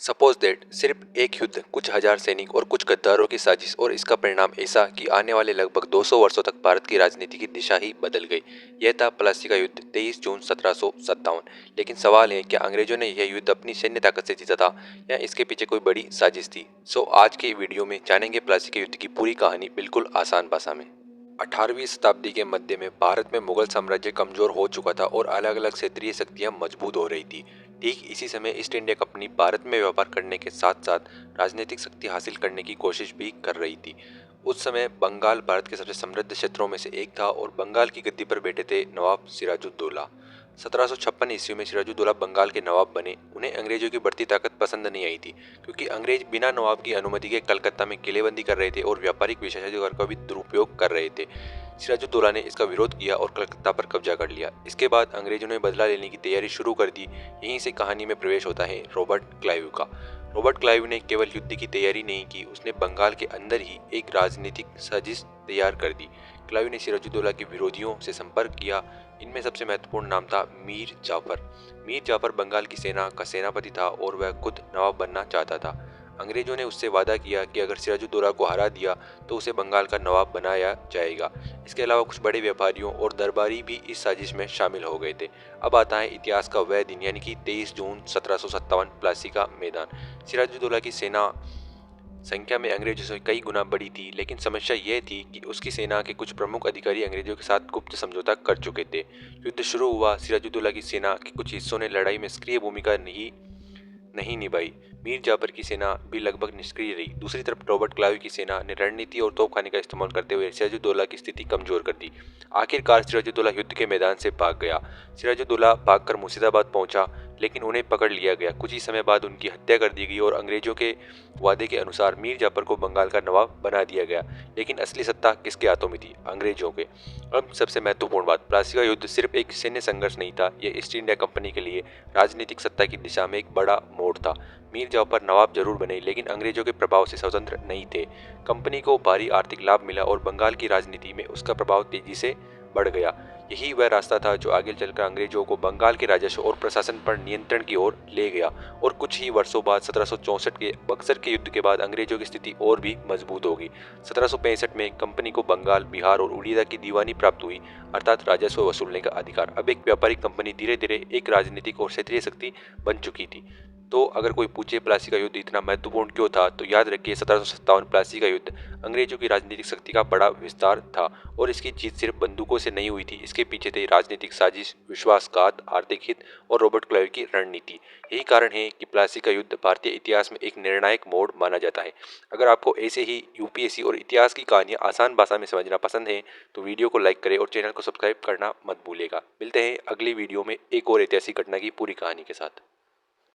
Suppose that सिर्फ एक युद्ध, कुछ हजार सैनिक और कुछ गद्दारों की साजिश, और इसका परिणाम ऐसा कि आने वाले लगभग 200 वर्षों तक भारत की राजनीति की दिशा ही बदल गई। यह था प्लासी का युद्ध 23 जून 1757। लेकिन सवाल है, क्या अंग्रेजों ने यह युद्ध अपनी सैन्य ताकत से जीता था या इसके पीछे कोई बड़ी साजिश थी? आज के वीडियो में जानेंगे प्लासी के युद्ध की पूरी कहानी बिल्कुल आसान भाषा में। 18वीं शताब्दी के मध्य में भारत में मुगल साम्राज्य कमजोर हो चुका था और अलग अलग क्षेत्रीय शक्तियां मजबूत हो रही थी। ठीक इसी समय ईस्ट इंडिया कंपनी भारत में व्यापार करने के साथ साथ राजनीतिक शक्ति हासिल करने की कोशिश भी कर रही थी। उस समय बंगाल भारत के सबसे समृद्ध क्षेत्रों में से एक था और बंगाल की गद्दी पर बैठे थे नवाब सिराजुद्दौला। 1756 ईस्वी में सिराजुद्दौला बंगाल के नवाब बने। उन्हें अंग्रेजों की बढ़ती ताकत पसंद नहीं आई थी, क्योंकि अंग्रेज बिना नवाब की अनुमति के कलकत्ता में किलेबंदी कर रहे थे और व्यापारिक विशेषाधिकार का भी दुरुपयोग कर रहे थे। सिराजुद्दौला ने इसका विरोध किया और कलकत्ता पर कब्जा कर लिया। इसके बाद अंग्रेजों ने बदला लेने की तैयारी शुरू कर दी। यहीं से कहानी में प्रवेश होता है रॉबर्ट क्लाइव का। रॉबर्ट क्लाइव ने केवल युद्ध की तैयारी नहीं की, उसने बंगाल के अंदर ही एक राजनीतिक साजिश तैयार कर दी। क्लाइव ने सिराजुद्दौला के विरोधियों से संपर्क किया। इनमें सबसे महत्वपूर्ण नाम था मीर जाफर। मीर जाफर बंगाल की सेना का सेनापति था और वह खुद नवाब बनना चाहता था। अंग्रेजों ने उससे वादा किया कि अगर सिराजुद्दौला को हरा दिया तो उसे बंगाल का नवाब बनाया जाएगा। इसके अलावा कुछ बड़े व्यापारियों और दरबारी भी इस साजिश में शामिल हो गए थे। अब आता है इतिहास का वह दिन, यानी कि 23 जून 1757, प्लासी का मैदान। सिराजुद्दौला की सेना संख्या में अंग्रेजों से कई गुना बड़ी थी, लेकिन समस्या यह थी कि उसकी सेना के कुछ प्रमुख अधिकारी अंग्रेजों के साथ गुप्त समझौता कर चुके थे। युद्ध शुरू हुआ। सिराजुद्दौला की सेना के कुछ हिस्सों ने लड़ाई में सक्रिय भूमिका नहीं निभाई। मीर जाफर की सेना भी लगभग निष्क्रिय रही। दूसरी तरफ रॉबर्ट क्लाइव की सेना ने रणनीति और तोपखाने का इस्तेमाल करते हुए सिराजुद्दौला की स्थिति कमजोर कर दी। आखिरकार सिराजुद्दौला युद्ध के मैदान से भाग गया। सिराजुद्दौला भागकर मुर्शिदाबाद पहुंचा, लेकिन उन्हें पकड़ लिया गया। कुछ ही समय बाद उनकी हत्या कर दी गई और अंग्रेजों के वादे के अनुसार मीर जाफर को बंगाल का नवाब बना दिया गया। लेकिन असली सत्ता किसके हाथों में थी? अंग्रेजों के। अब सबसे महत्वपूर्ण बात, प्लासी का युद्ध सिर्फ एक सैन्य संघर्ष नहीं था, यह ईस्ट इंडिया कंपनी के लिए राजनीतिक सत्ता की दिशा में एक बड़ा मोड़ था। मीर जाफर नवाब जरूर बने, लेकिन अंग्रेजों के प्रभाव से स्वतंत्र नहीं थे। कंपनी को भारी आर्थिक लाभ मिला और बंगाल की राजनीति में उसका प्रभाव तेजी से बढ़ गया। यही वह रास्ता था जो आगे चलकर अंग्रेजों को बंगाल के राजस्व और प्रशासन पर नियंत्रण की ओर ले गया। और कुछ ही वर्षों बाद 1764 के बक्सर के युद्ध के बाद अंग्रेजों की स्थिति और भी मजबूत होगी। 1765 में कंपनी को बंगाल, बिहार और उड़ीसा की दीवानी प्राप्त हुई, अर्थात राजस्व वसूलने का अधिकार। अब एक व्यापारिक कंपनी धीरे धीरे एक राजनीतिक और क्षेत्रीय शक्ति बन चुकी थी। तो अगर कोई पूछे प्लासी का युद्ध इतना महत्वपूर्ण क्यों था, तो याद रखिए 1757 प्लासी का युद्ध अंग्रेजों की राजनीतिक शक्ति का बड़ा विस्तार था। और इसकी जीत सिर्फ बंदूकों से नहीं हुई थी, इसके पीछे थे राजनीतिक साजिश, विश्वासघात, आर्थिक हित और रॉबर्ट क्लाइव की रणनीति। यही कारण है कि प्लासी का युद्ध भारतीय इतिहास में एक निर्णायक मोड़ माना जाता है। अगर आपको ऐसे ही यूपीएससी और इतिहास की कहानियां आसान भाषा में समझना पसंद है तो वीडियो को लाइक करें और चैनल को सब्सक्राइब करना मत भूलिएगा। मिलते हैं अगली वीडियो में एक और ऐतिहासिक घटना की पूरी कहानी के साथ।